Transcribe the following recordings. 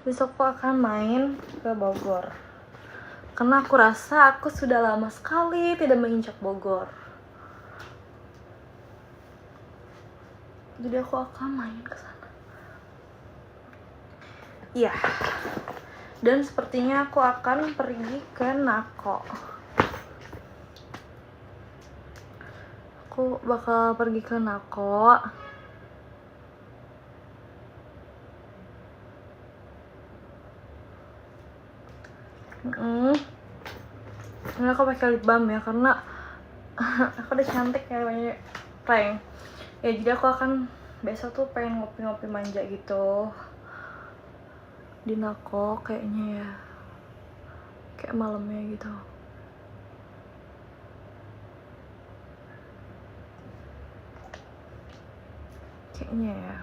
Besok aku akan main ke Bogor. Karena aku rasa aku sudah lama sekali tidak menginjak Bogor. Jadi aku akan main ke sana. Iya. Dan sepertinya aku akan pergi ke Nako. Aku bakal pergi ke Nako. Ini aku pakai lip balm ya, karena aku udah cantik ya, banyak prank. Ya jadi aku akan besok tuh pengen ngopi-ngopi manja gitu di Nako kayaknya ya, kayak malamnya gitu. Kayaknya ya,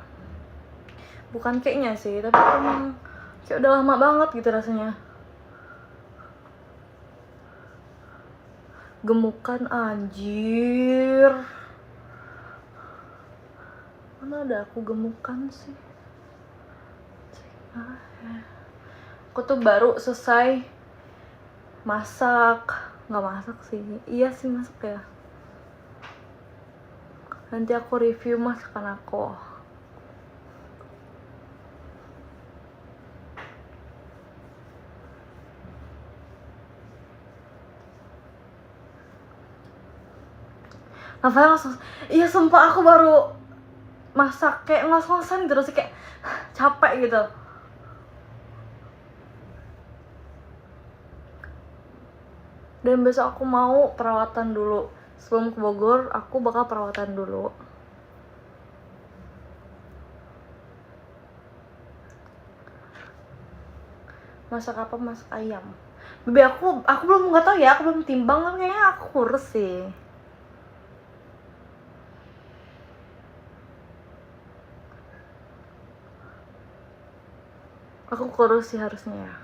bukan kayaknya sih, tapi emang kayak udah lama banget gitu rasanya. Gemukan anjir, mana ada aku gemukan sih. Aku tuh baru selesai masak, nggak masak sih, iya sih masak ya. Nanti aku review masakan aku. Rafael langsung, iya sumpah aku baru masak kayak ngos-ngosan gitu sih, kayak capek gitu. Dan besok aku mau perawatan dulu. Sebelum ke Bogor, aku bakal perawatan dulu. Masak apa? Masak ayam. Bebe aku belum, nggak tahu ya, aku belum timbang, tapi kayaknya aku kurus sih. Aku kurus sih harusnya ya.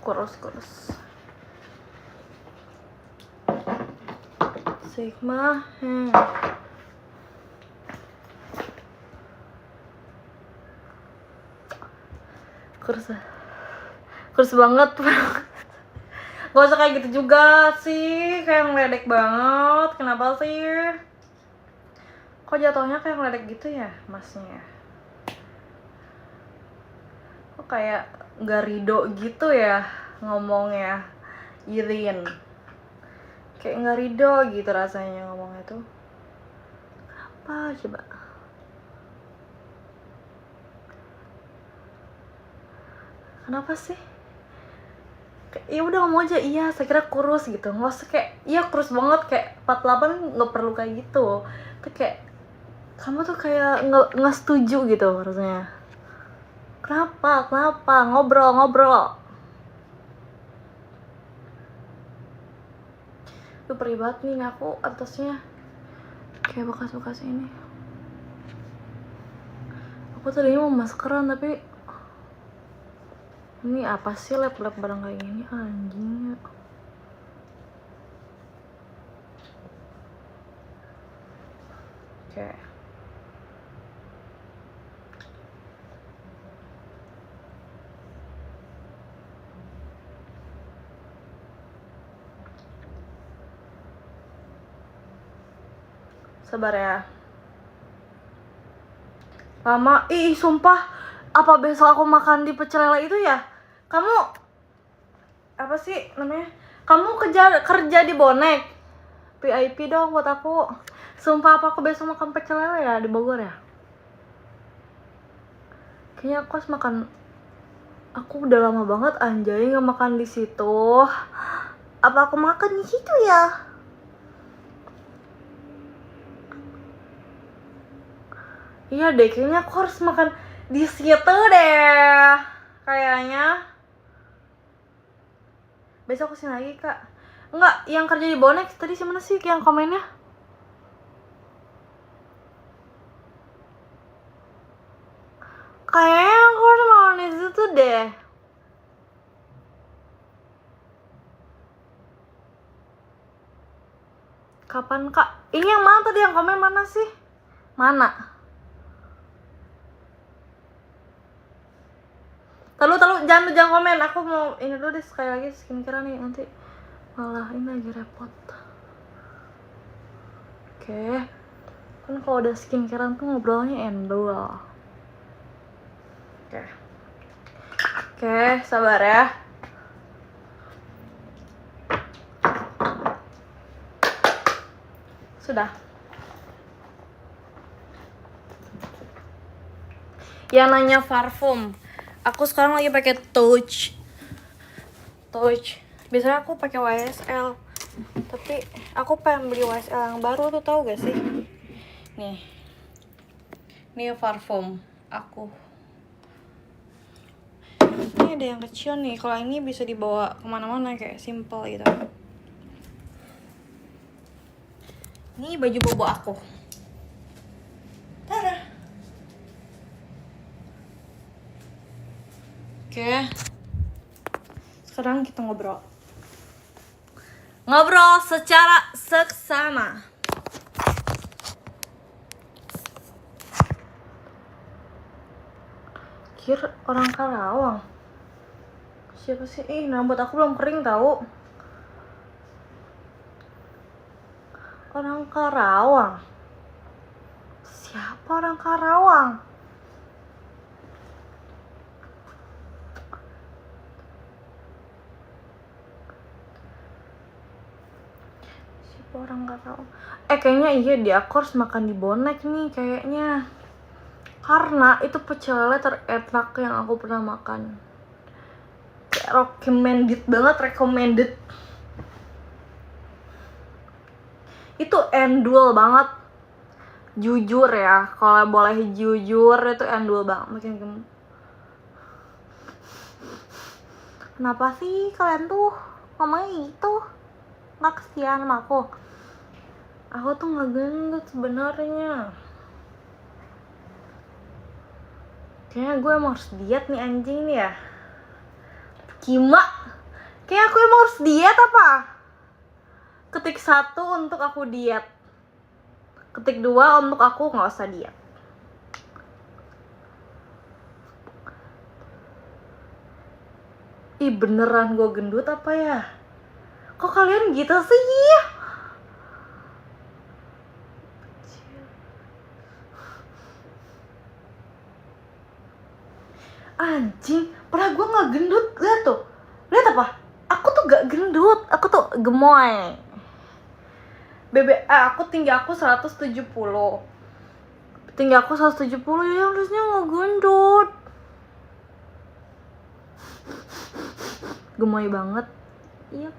Kurus. Sigma. Kurus banget. Gak usah kayak gitu juga sih, kayak ngeledek banget. Kenapa sih? Kok jatuhnya kayak ngeledek gitu ya masnya? Kok kayak gak ridho gitu ya ngomongnya, Irin. Kayak gak ridho gitu rasanya ngomongnya tuh. Apa coba? Kenapa sih? Ya udah ngomong aja, iya saya kira kurus gitu. Nggak usah kayak, iya kurus banget kayak 48, nggak perlu kayak gitu. Tuh kayak kamu tuh kayak nggak setuju gitu rasanya. Kenapa? Ngobrol. Tuh perih banget nih aku atasnya, kayak bekas-bekas ini. Aku tadinya mau maskeran, tapi ini apa sih lap-lap barang kayak gini, anjing. Oke. Sabar ya. Lama, sumpah. Apa besok aku makan di pecel lele itu ya? Kamu apa sih namanya? Kamu kerja di Bonek. VIP dong buat aku. Sumpah, apa aku besok makan pecel lele ya di Bogor ya? Kayaknya aku harus makan. Aku udah lama banget anjay nggak makan di situ. Apa aku makan di situ ya? Iya deh, kayaknya aku harus makan di situ deh. Kayaknya. Besok kesini lagi kak. Enggak, yang kerja di Bonek tadi siapa sih yang komennya? Kayaknya aku harus makan di situ deh. Kapan kak? Ini yang mana tadi yang komen, mana sih? Mana? Tahu jangan komen. Aku mau ini dulu deh sekali lagi skincare nih, nanti malah ini lagi repot. Oke. Kan kalau udah skincarean tuh ngobrolnya endul. Oke, sabar ya. Sudah. Yang nanya parfum. Aku sekarang lagi pakai Touch. Biasanya aku pakai YSL. Tapi aku pengen beli YSL yang baru tuh, tahu gak sih? Nih. Ini parfum aku. Ini ada yang kecil nih. Kalau ini bisa dibawa kemana-mana kayak simple gitu. Ini baju bobo aku. Tada. Oke. Sekarang kita ngobrol secara seksama. Kira orang Karawang. Siapa sih? Rambut aku belum kering tahu. Orang Karawang. Siapa orang Karawang? Siapa orang Karawang? Kayaknya iya deh, aku harus makan di Bonek nih kayaknya. Karena itu pecel lele terenak yang aku pernah makan. Kayak recommended. Itu endul banget. Jujur ya, kalau boleh jujur itu endul banget. Kenapa sih kalian tuh ngomongnya gitu? Nggak kesian sama aku. Aku tuh nggak gendut sebenarnya. Kayaknya gue emang harus diet nih anjing nih ya. Kima, kayak aku emang harus diet apa? Ketik 1 untuk aku diet. Ketik 2 untuk aku nggak usah diet. Ih beneran gue gendut apa ya? Kok kalian gitu sih? Anjing, padahal gue gak gendut. Lihat tuh, lihat apa? Aku tuh gak gendut, aku tuh gemoy. Aku tinggi aku 170. Tinggi aku 170 ya harusnya gak gendut. Gemoy banget. Iya.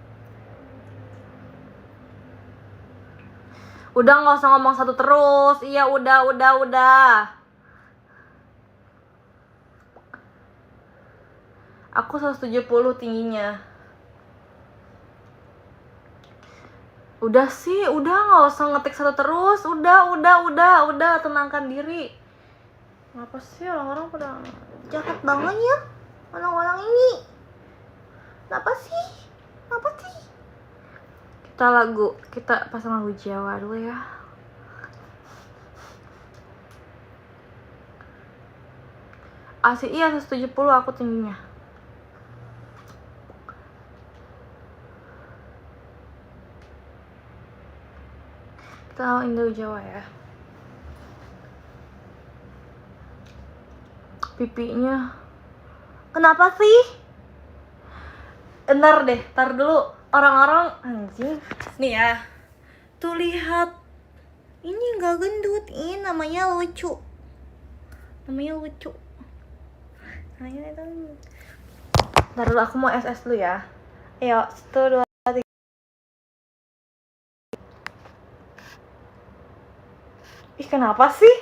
Udah gak usah ngomong satu terus. Iya udah. Aku 170 tingginya. Udah sih, udah gak usah ngetik satu terus. Udah, tenangkan diri. Kenapa sih orang-orang pada jahat banget ya? Orang-orang ini. Kenapa sih? Kita pasang lagu Jawa dulu ya. Iya 170 aku tingginya. Kita Indo Jawa ya. Pipinya kenapa sih? Bentar deh, tar dulu. Orang-orang anjing. Nih ya. Tuh lihat. Ini gak gendut. Ini namanya lucu. Ntar dulu aku mau SS dulu ya. Ayo, 1, 2, 3. Ih, kenapa sih?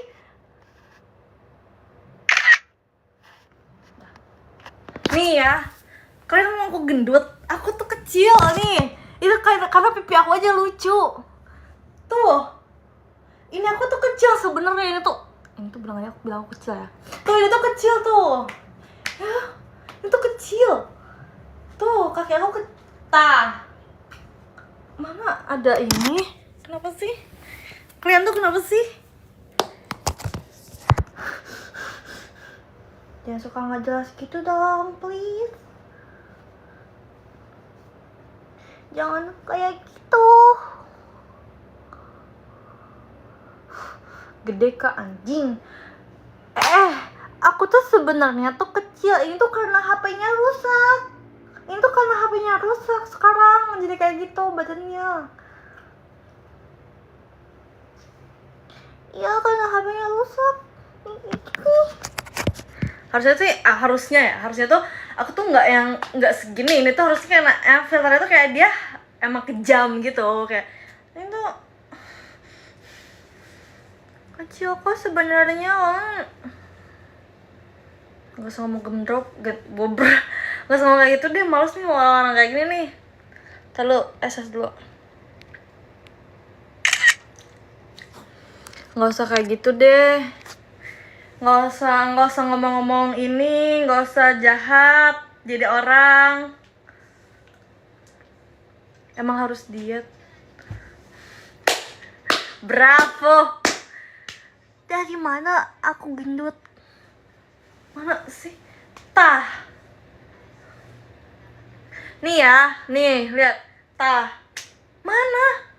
Nih ya. Kalian mau aku gendut? Aku tuh kecil nih. Itu karena pipi aku aja lucu. Tuh. Ini aku tuh kecil sebenarnya. Ini tuh bilang aku kecil ya. Tuh ini tuh kecil tuh. Ya, itu kecil. Tuh kaki aku Mana ada ini? Kenapa sih? Kalian tuh kenapa sih? Jangan suka nggak jelas gitu dong, please. Jangan kayak gitu. Gede kak anjing. Aku tuh sebenarnya tuh kecil. Ini tuh karena HP-nya rusak. Sekarang jadi kayak gitu badannya. Iya karena HP-nya rusak. Harusnya tuh aku tuh nggak segini. Ini tuh harusnya karena filternya tuh kayak dia emang kejam gitu, kayak ini tuh kecil kok sebenarnya. Gak usah ngomong bober, gak usah ngomong kayak gitu deh, males nih orang kayak gini nih. Lalu SS dulu. Gak usah kayak gitu deh. Nggak usah ngomong-ngomong ini, nggak usah jahat jadi orang. Emang harus diet. Bravo. Dari mana aku gendut? Mana sih? Tah. Nih ya, nih lihat. Tah. Mana?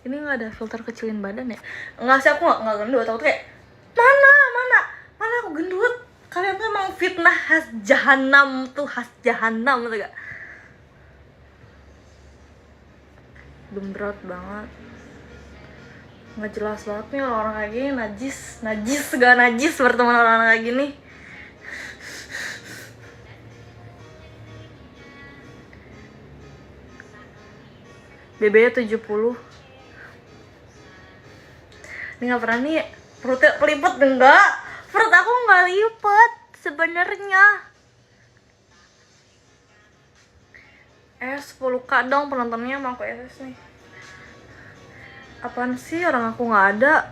Ini nggak ada filter kecilin badan ya? Nggak sih, aku nggak gendut. Aku tuh kayak mana aku gendut. Kalian tuh emang fitnah khas jahanam tuh gak? Gembrot banget, nggak jelas banget nih orang kayak gini. Najis berteman orang kayak gini. BB-nya 70. Ini nggak pernah nih perutnya pelipet. Enggak, perut aku nggak lipet sebenarnya. 10k dong penontonnya sama aku SS nih. Apaan sih, orang aku nggak ada.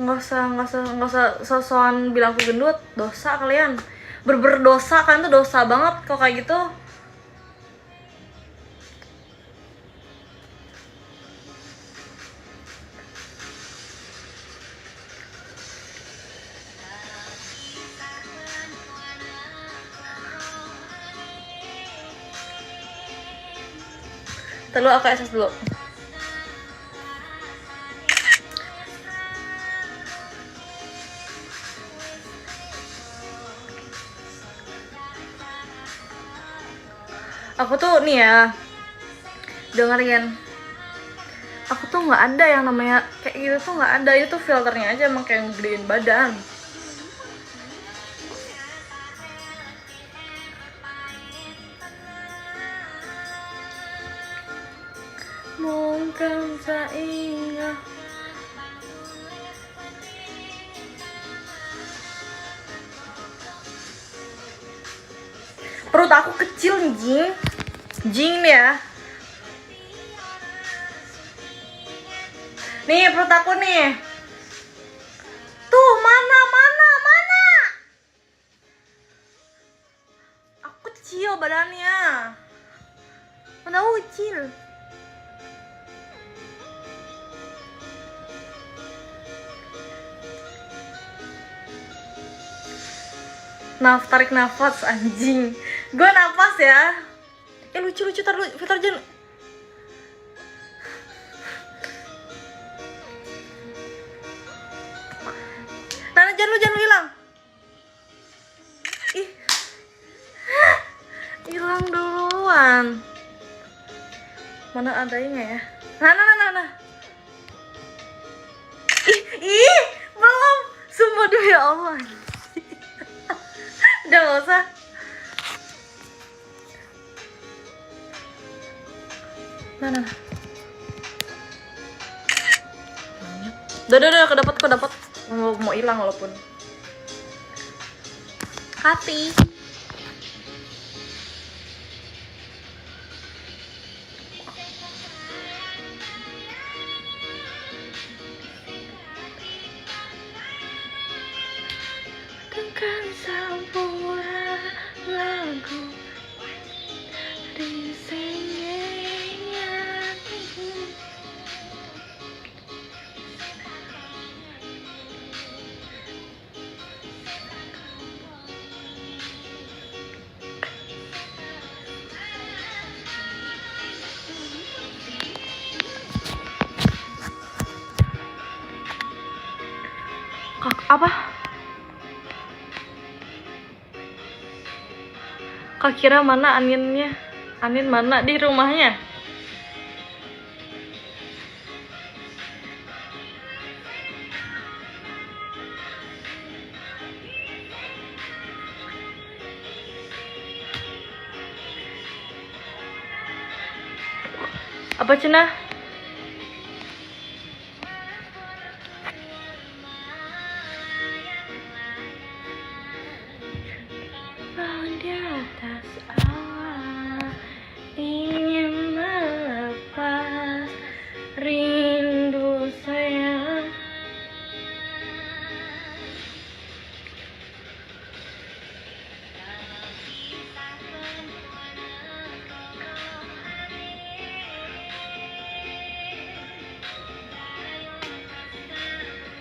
Nggak usah sosokan bilang aku gendut. Dosa kalian, berdosa kan, tuh dosa banget kalau kayak gitu. Terus aku SS dulu. Aku tuh nih ya, dengerin. Aku tuh nggak ada yang namanya kayak gitu tuh, nggak ada. Itu filternya aja emang kayak ngegedein badan. Mungkin saya perut aku kecil jing nih ya. Nih perut aku nih. Tuh mana. Aku kecil badannya. Mana kecil. Tarik nafas anjing. Gue nafas ya. Lucu tar lu filter jangan. Jangan hilang. Hilang duluan. Mana adanya ya? Nah. Belum. Sumpah demi Allah. Udah gak usah. Nah. Udah, kedapat. Mau hilang walaupun. Hati. Dengan sampura lagu di sini. Apa? Kak kira mana Aninnya? Anin mana di rumahnya? Apa cenah? Di atas awan ingin melepas rindu sayang.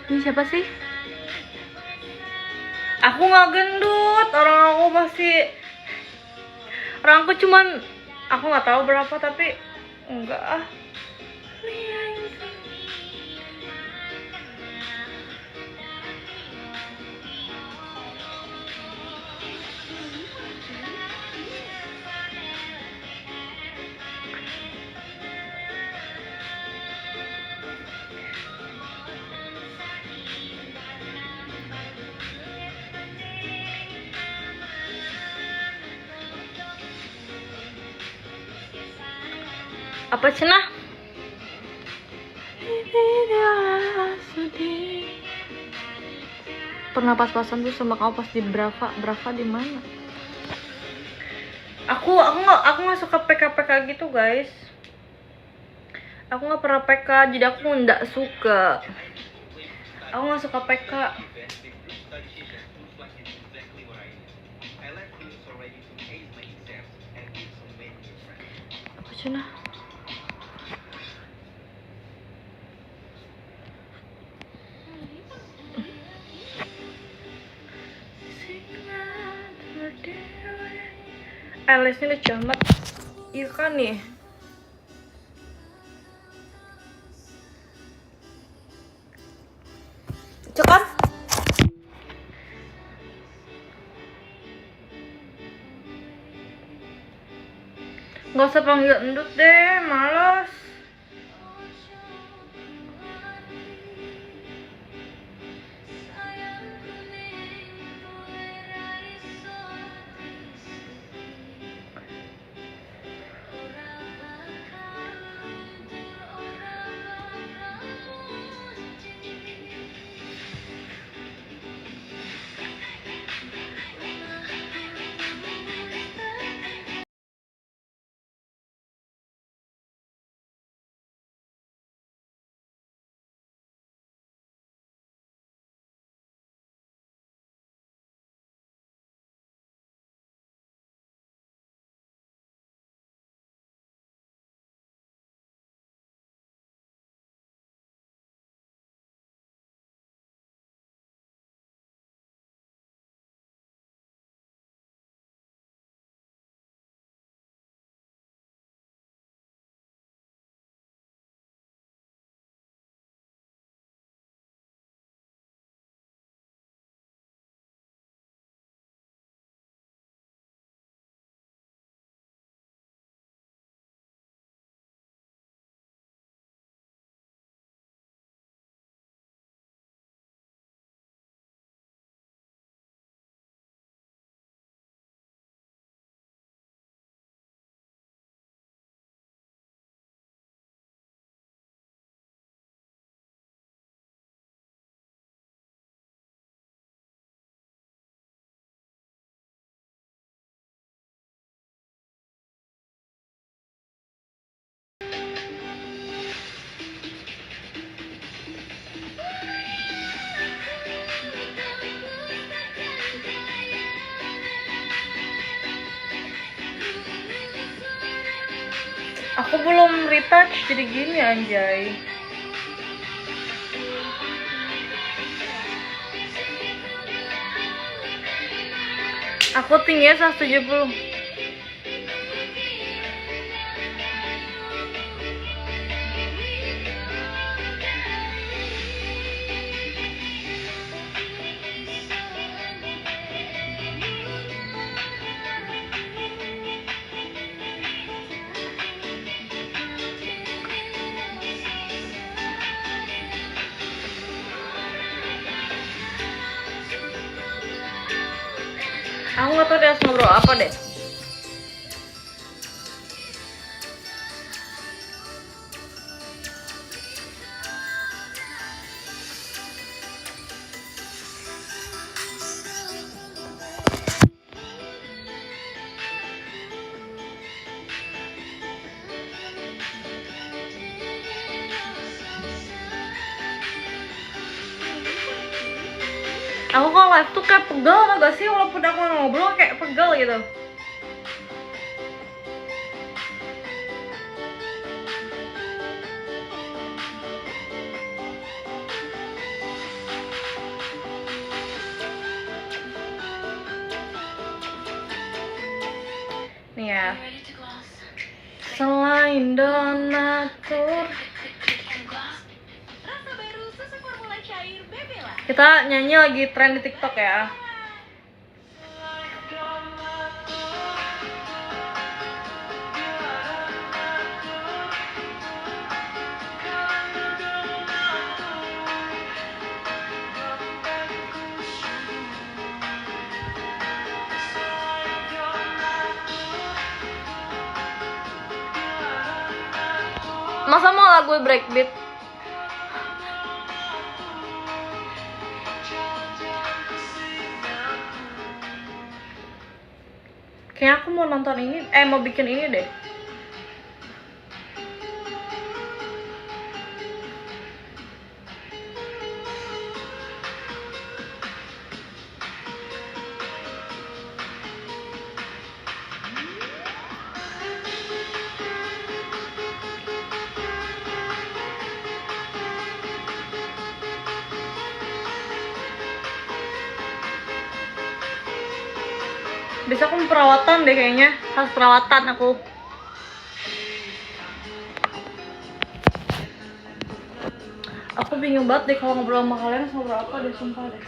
Ini siapa sih? Aku nggak gendut, orang aku cuman aku nggak tahu berapa tapi enggak ah. Apa cenah? Pernah pas-pasan tuh sama kamu pas di Brava di mana? Aku nggak suka PK gitu guys. Aku nggak pernah PK, jadi aku nggak suka. Aku nggak suka PK. Apa cenah? Alice ini lucu amat. Iya kan nih. Lucu kan? Gak usah panggil endut deh, males. Aku belum retouch jadi gini anjay. Aku tingginya 170. Aku nggak tahu dia harus ngobrol apa deh. Aku kalau live tuh kayak pegel tau gak sih, walaupun aku ngobrol kayak pegel gitu. Nih ya, selain donatur, kita nyanyi lagi tren di TikTok ya. Masa mau lagu breakbeat? Kayaknya aku mau nonton ini, mau bikin ini deh. Bisa aku perawatan deh kayaknya, harus perawatan aku. Aku bingung banget deh kalau ngobrol sama kalian, ngobrol apa deh, sumpah deh.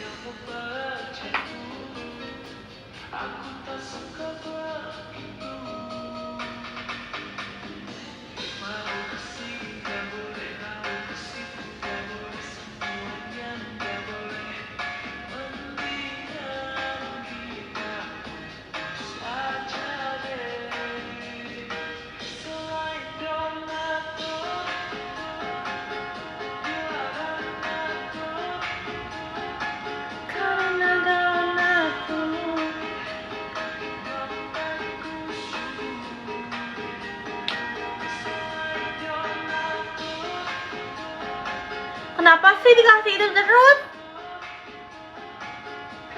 Kenapa sih dikasih itu terus?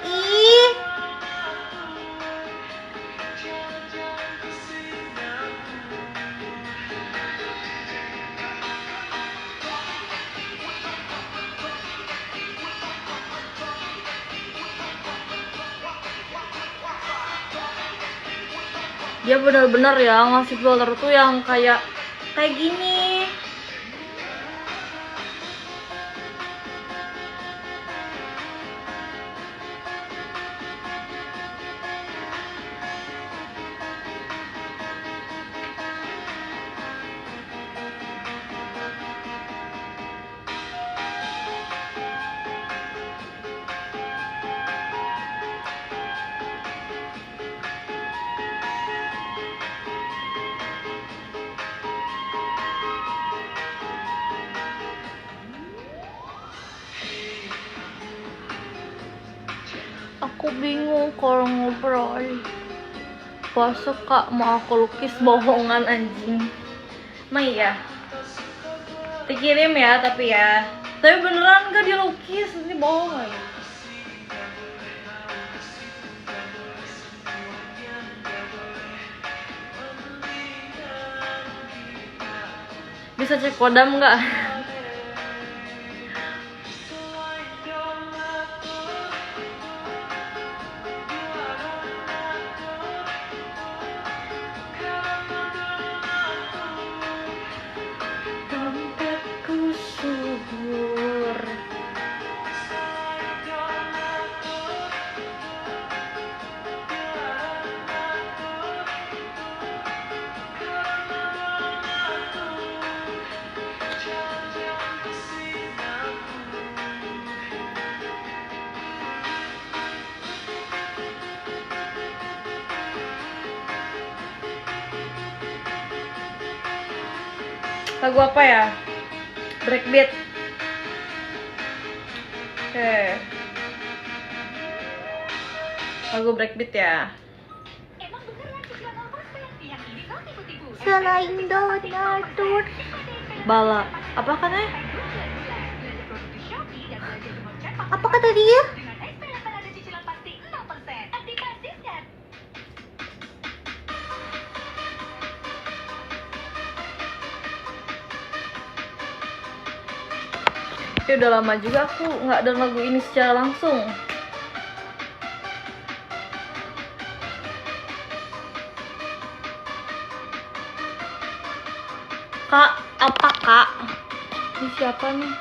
Ih. Dia benar-benar ya ngasih filter tuh yang kayak gini. Aku bingung kalau ngobrol. Gak suka mau aku lukis bohongan anjing. Emang iya? Dikirim ya tapi ya. Tapi beneran gak dilukis, ini bohong lagi. Bisa cek kodam nggak? Dompetku subur. Lagu apa ya? Breakbeat. Oke. Lagu breakbeat ya. Selain donatur bala. Apa katanya? Apa kata dia? Tapi udah lama juga aku nggak ada lagu ini secara langsung. Kak, apa kak? Ini siapa nih?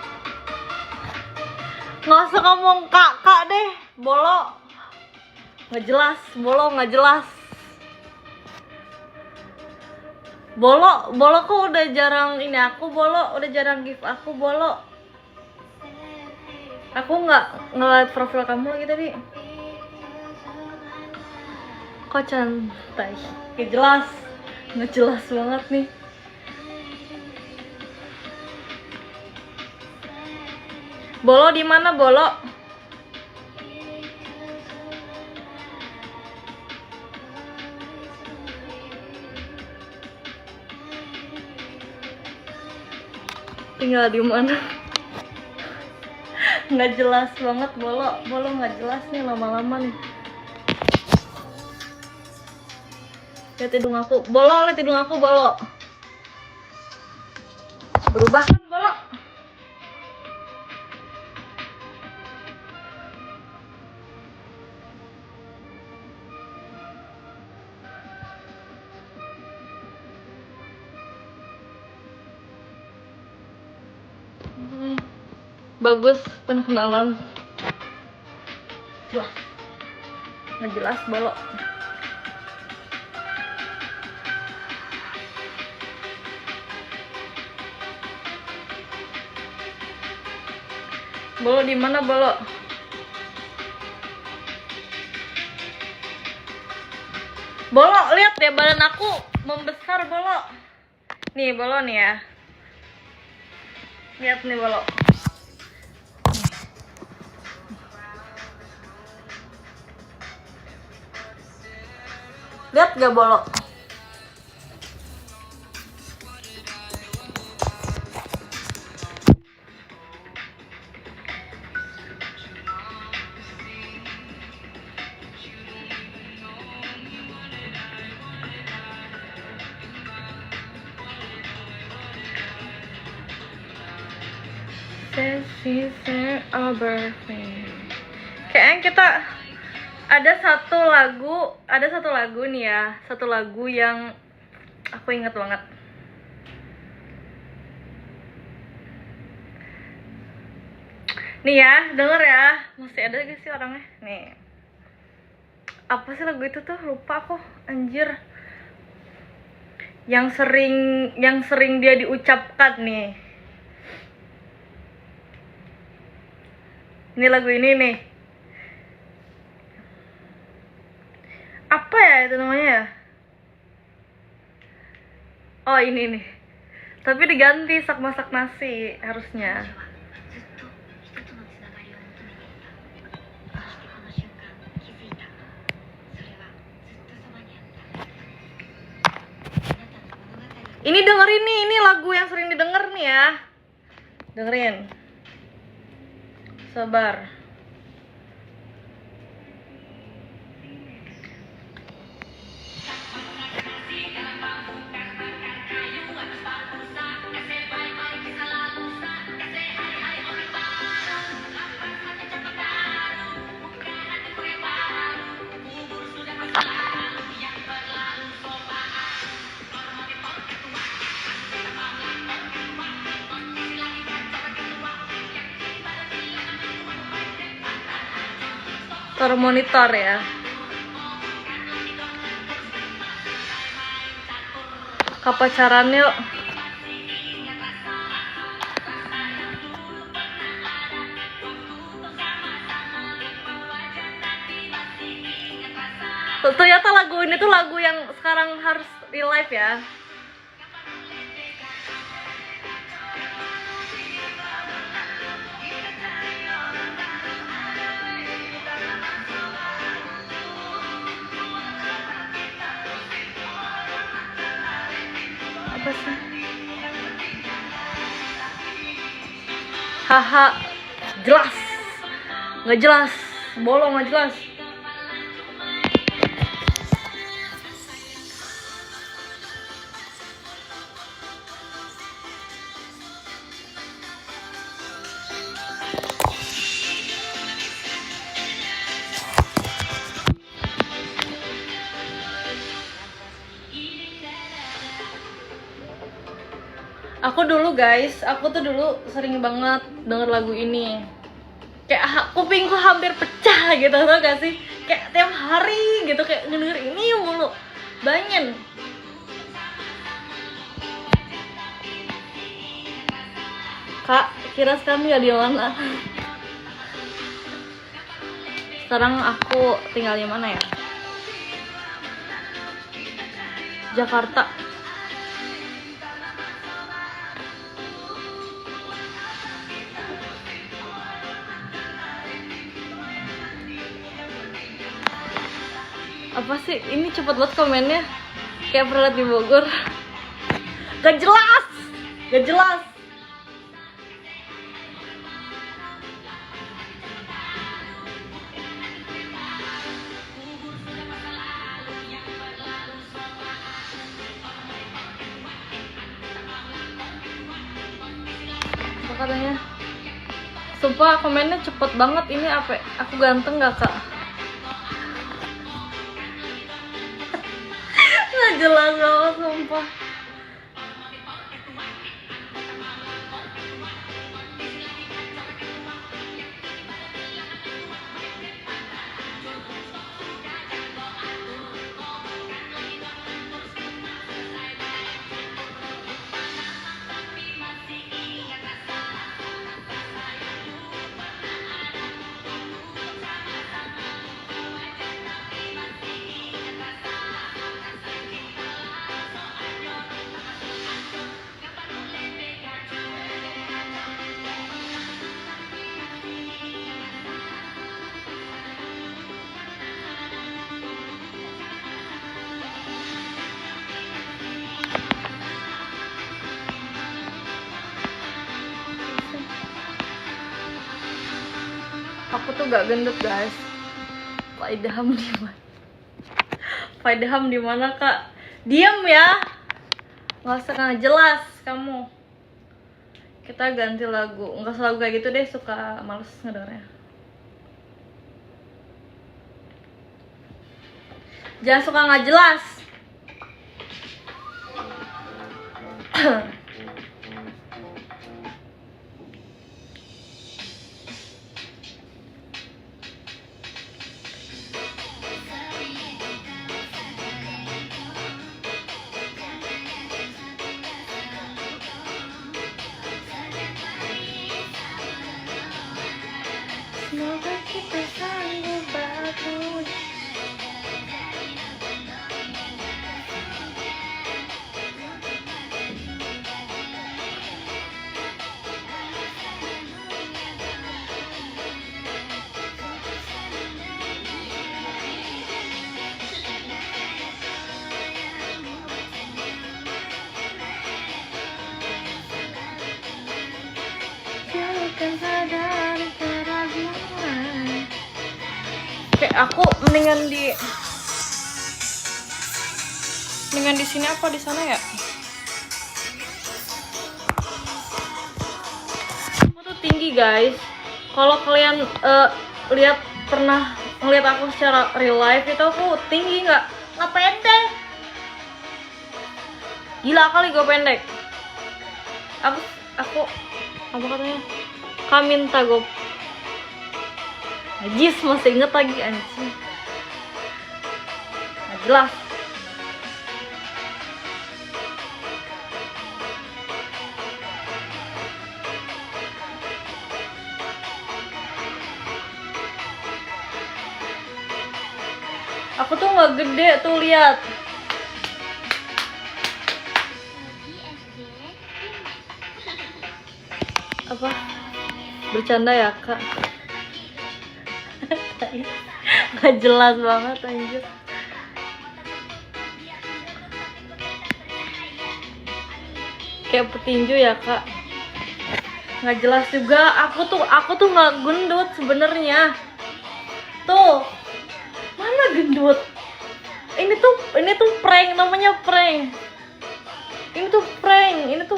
Nggak usah ngomong kak deh, bolo. Nggak jelas, bolo nggak jelas. Bolo kok udah jarang ini aku, bolo udah jarang give aku, bolo. Aku nggak ngeliat profil kamu lagi tadi. Kok cantai? Nggak jelas banget nih. Bolo di mana, bolo? Tinggal di mana? Nggak jelas banget, bolo nggak jelas nih lama-lama nih. Lihat hidung aku, bolo, lihat hidung aku, bolo. Berubah kan, bolo? Bagus pengenalan. Wah, nggak jelas, bolo. Bolo di mana, bolo? Bolo, lihat ya badan aku membesar, bolo. Nih, bolo nih ya. Lihat nih, bolo. Lihat gak, bolo? Kayaknya kita ada satu lagu nih ya, satu lagu yang aku inget banget. Nih ya, denger ya, masih ada gak sih orangnya? Nih, apa sih lagu itu tuh? Lupa aku, anjir. Yang sering dia diucapkan nih. Ini lagu ini nih. Apa ya itu namanya ya? Oh, ini nih. Tapi diganti sak masak nasi harusnya. Ini dengerin nih, ini lagu yang sering didengar nih ya. Dengerin. Sabar. Monitor ya. Kapacaran yuk. Ternyata lagu ini tuh lagu yang sekarang harus di live ya. Apa sih? Haha, jelas. Nggak jelas. Bolong nggak jelas. Aku tuh dulu sering banget denger lagu ini. Kayak kupingku hampir pecah gitu, tau gak sih? Kayak tiap hari gitu, kayak denger ini mulu. Banyak. Kak, kira sekarang tinggal di mana? Sekarang aku tinggal di mana ya? Jakarta. Apa sih? Ini cepet banget komennya. Kayak pernah di Bogor. Gak jelas. Gak jelas. Apa katanya? Sumpah komennya cepet banget. Ini apa? Aku ganteng gak, Kak? Gak jelas banget, sumpah. Aku tuh gak gendut, guys. Pak Idham di mana? Pak Idham di mana, Kak? Diam ya. Nggak usah nggak jelas kamu. Kita ganti lagu. Nggak usah lagu kayak gitu deh, suka males ngedengarnya. Jangan suka nggak jelas. Semoga kita sanggup bangun. Jauhkan sadari keraguan. Kayak aku mendingan di sini apa di sana ya? Aku tuh tinggi, guys. Kalau kalian pernah ngeliat aku secara real life itu aku tinggi nggak pendek. Gila kali gue pendek. Aku apa katanya? Kaminta gue. Najis, masih inget lagi anjing. Nggak jelas. Aku tuh nggak gede tuh, lihat. Apa? Bercanda ya, Kak? Nggak jelas banget anjir. kayak petinju ya kak, nggak jelas juga. Aku tuh nggak gendut sebenarnya. Tuh mana gendut? Ini tuh prank, namanya prank. Ini tuh prank, ini tuh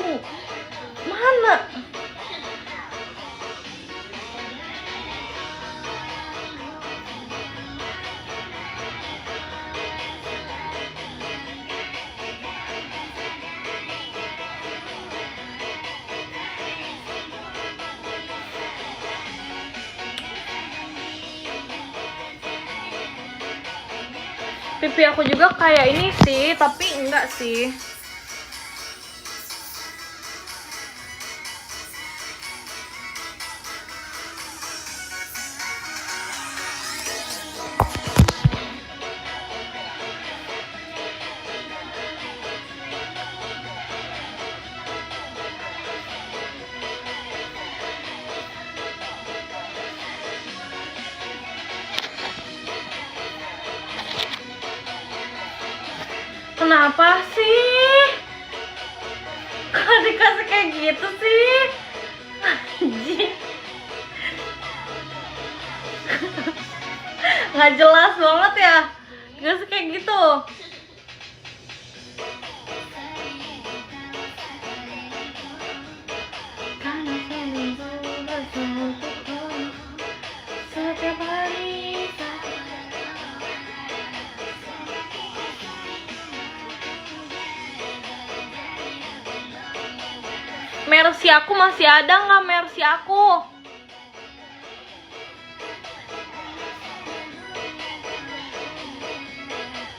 mana? Pipi aku juga kayak ini sih, tapi enggak sih. Kenapa sih? Kok dikasih kayak gitu sih? Anjing. Nggak jelas banget ya. Dikasih kayak gitu. Setiap hari. Mercy aku masih ada nggak? Mercy aku.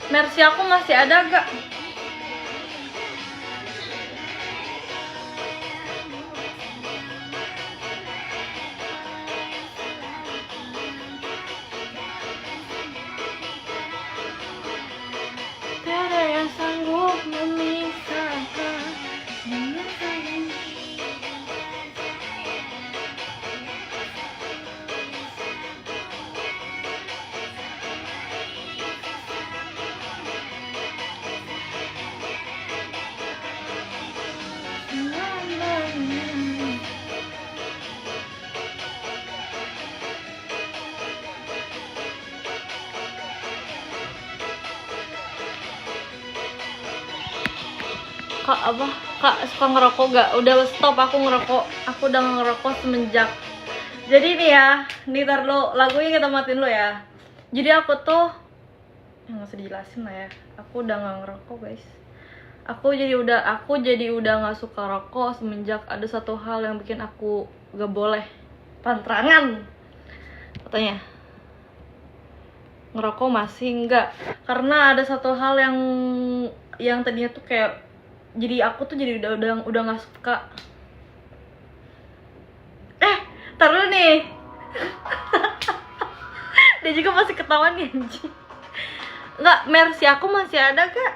Mercy aku masih ada gak? Tiada yang sanggup memisahkan. Kak apa? Kak suka ngerokok gak? Udah stop aku ngerokok. Aku udah ngerokok semenjak. Jadi nih ya, nih tar lo lagunya kita matiin lo ya. Jadi aku tuh nggak usah dijelasin lah ya. Aku udah nggak ngerokok guys. Aku jadi udah nggak suka rokok semenjak ada satu hal yang bikin aku gak boleh pantrangan. Katanya ngerokok masih enggak, karena ada satu hal yang tadinya tuh kayak, jadi aku tuh jadi udah nggak suka. Tar dulu nih. Dia juga masih ketawa nih anjing. Nggak, Mercy aku masih ada gak?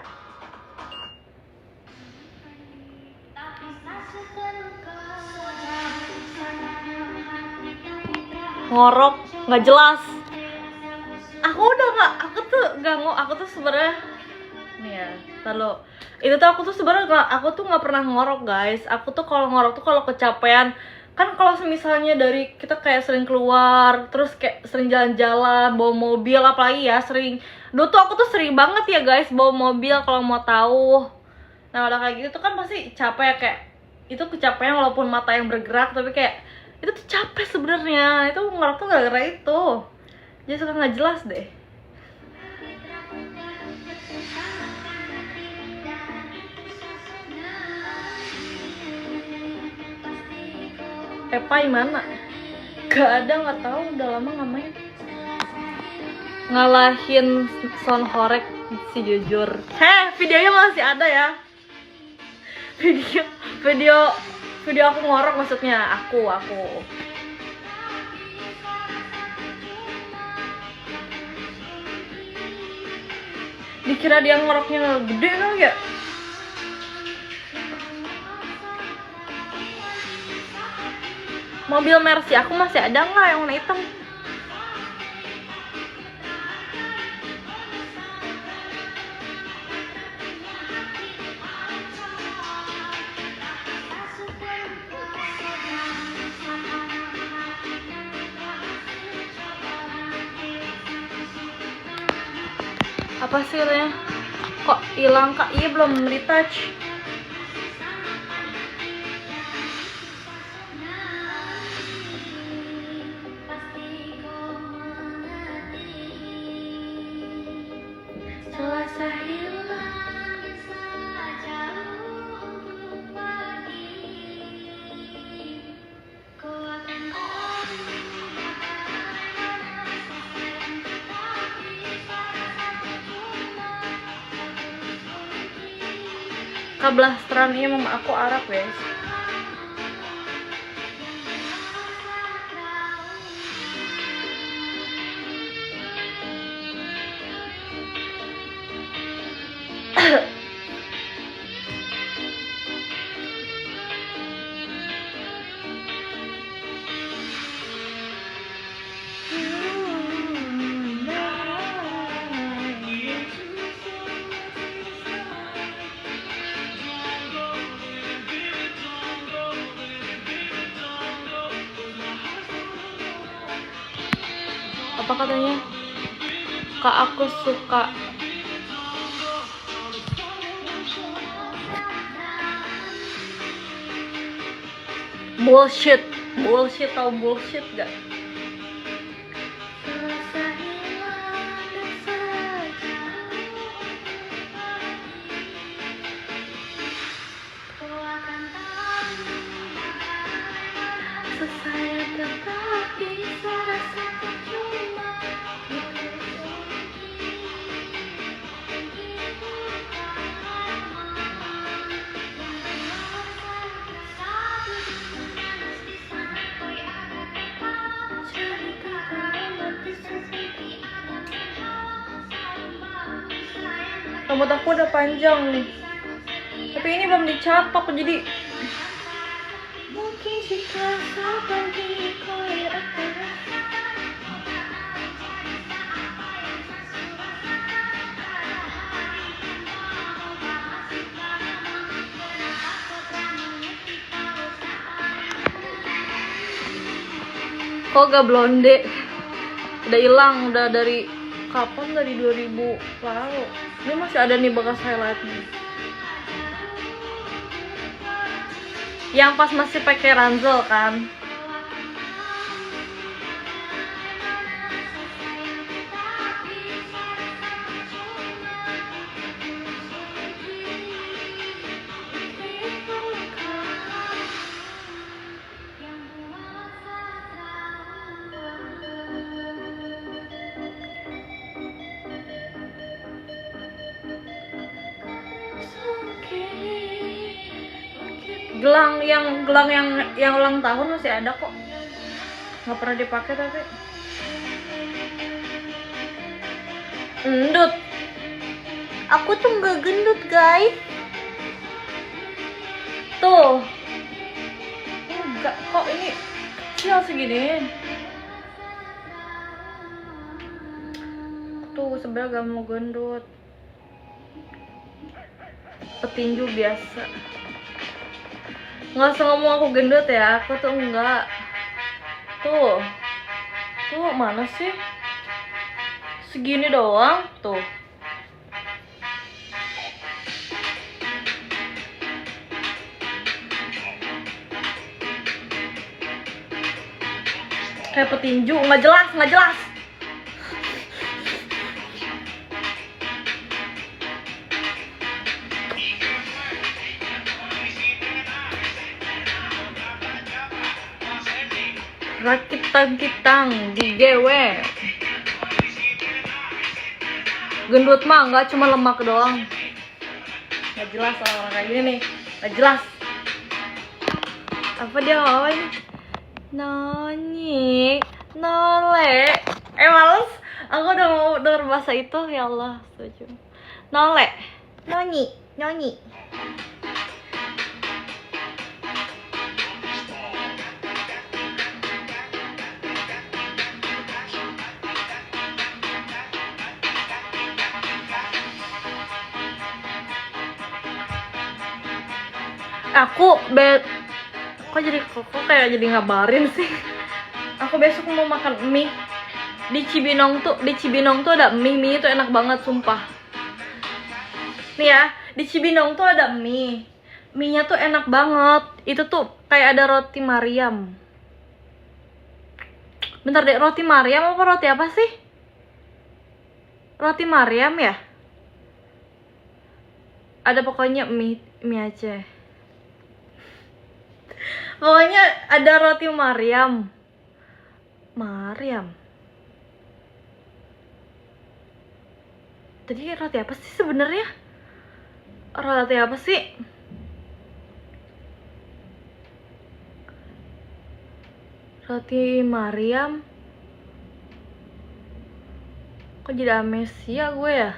Ngorok nggak jelas. Aku tuh sebenarnya nih ya, kalau itu tuh aku tuh sebenarnya nggak pernah ngorok guys. Aku tuh kalau ngorok tuh kalau kecapean. Kan kalau misalnya dari kita kayak sering keluar, terus kayak sering jalan-jalan, bawa mobil, apalagi ya dulu tuh aku tuh sering banget ya guys bawa mobil kalau mau tahu. Nah udah kayak gitu tuh kan pasti capek, kayak itu kecapean walaupun mata yang bergerak, tapi kayak itu tuh capek sebenarnya. Itu ngorok tuh gara-gara itu. Jadi suka nggak jelas deh. Epai mana? Gak ada, nggak tahu, udah lama nggak main. Ngalahin sound horek si jujur. Videonya masih ada ya. Video aku ngorok maksudnya, aku. Dikira dia ngoroknya gede kali ya? Mobil Mercy aku masih ada nggak yang warna hitam? Apa sih katanya? Kok hilang kak? Iya belum retouch. Kablasteran ini mama aku Arab guys. Apa katanya? Kak aku suka bullshit. Bullshit tau bullshit gak? Rambut aku udah panjang nih, tapi ini belum dicatok jadi mungkin jika seperti koyak aku. Kok gak blonde? Udah hilang, udah dari kapan? Dari 2000 lalu. Ini masih ada nih bekas highlightnya. Yang pas masih pakai Ransel kan. Gelang yang ulang tahun masih ada kok, nggak pernah dipakai tapi gendut. Aku tuh nggak gendut guys, tuh enggak kok, ini kecil segini tuh, sebenarnya gak mau gendut, petinju biasa. Nggak usah ngomong aku gendut ya, aku tuh enggak. Tuh mana sih? Segini doang tuh. Kayak petinju, nggak jelas. Rakitang-kitang di GW. Gendut mah nggak cuma lemak doang. Nggak jelas orang kayak gini nih, nggak jelas. Apa dia ngomong? Noni, nole. Males. Aku udah mau denger bahasa itu, ya Allah, setuju. Nole, noni. Kok kayak jadi ngabarin sih. Aku besok mau makan mie Di Cibinong tuh ada mie itu enak banget sumpah. Nih ya, di Cibinong tuh ada mie-nya tuh enak banget. Itu tuh kayak ada roti Mariam. Bentar deh, roti Mariam apa roti apa sih? Roti Mariam ya? Ada pokoknya mie Aceh. Pokoknya ada roti Mariam. Tadi roti apa sih sebenarnya? Roti apa sih? Roti Mariam. Kok jadi amnesia gue ya?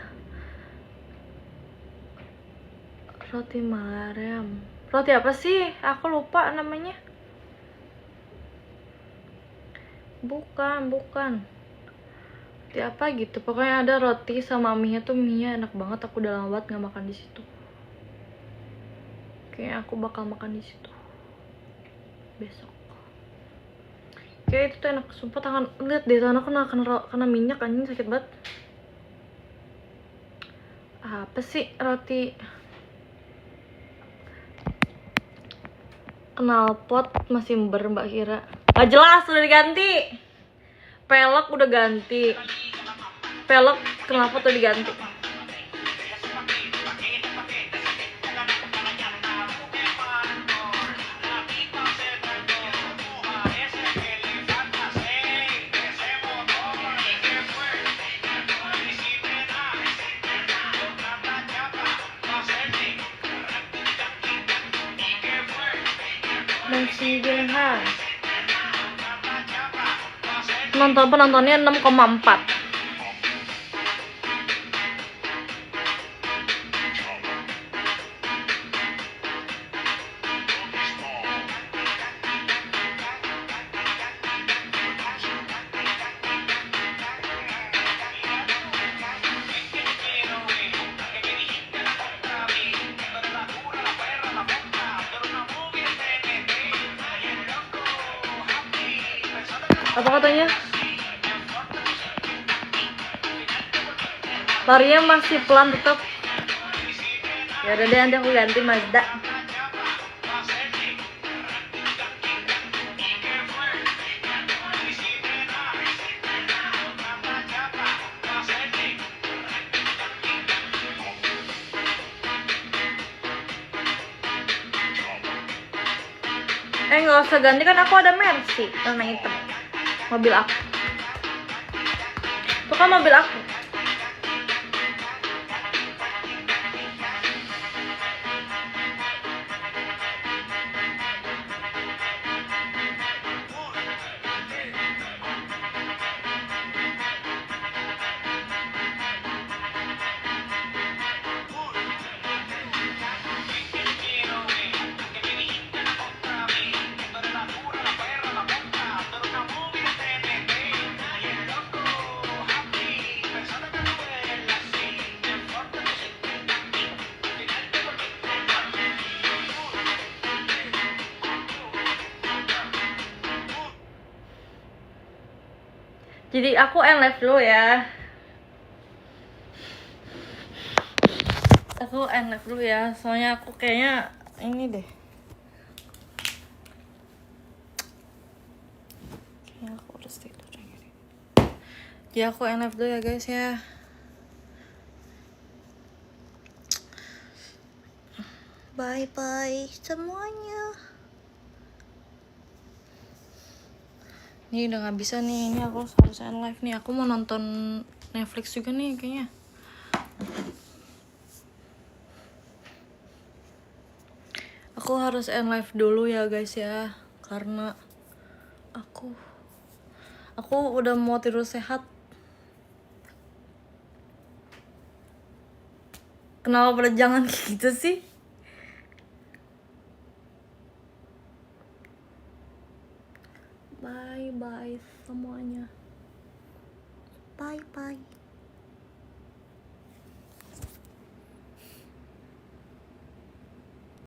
Roti Mariam. Roti apa sih? Aku lupa namanya. Bukan. Roti apa gitu. Pokoknya ada roti sama mie-nya tuh mie-nya enak banget. Aku udah lama banget nggak makan di situ. Kayaknya aku bakal makan di situ besok. Kayak itu tuh enak. Sumpah tangan, lihat deh tangan aku kena minyak anjing, sakit banget. Apa sih roti? Knalpot masih Mbak Kira. Gak jelas, udah diganti. Pelek udah ganti. Pelek knalpot udah diganti. Penontonnya 6,4. Apa katanya? Larinya masih pelan tetap. Ya udah deh, nanti aku ganti Mazda. Nggak usah ganti, kan aku ada Mercy warna hitam. Mobil aku. Itu kan mobil aku. Jadi aku end live dulu ya. Aku end live dulu ya, soalnya aku kayaknya ini deh. Kayaknya aku udah tidur. Jadi aku end live dulu ya guys ya. Bye bye semuanya. Ini udah gak bisa nih, ini aku harus end live nih. Aku mau nonton Netflix juga nih kayaknya. Aku harus end live dulu ya guys ya, karena aku udah mau tidur sehat. Kenapa pada jangan kayak gitu sih? Bye bye semuanya. Bye bye.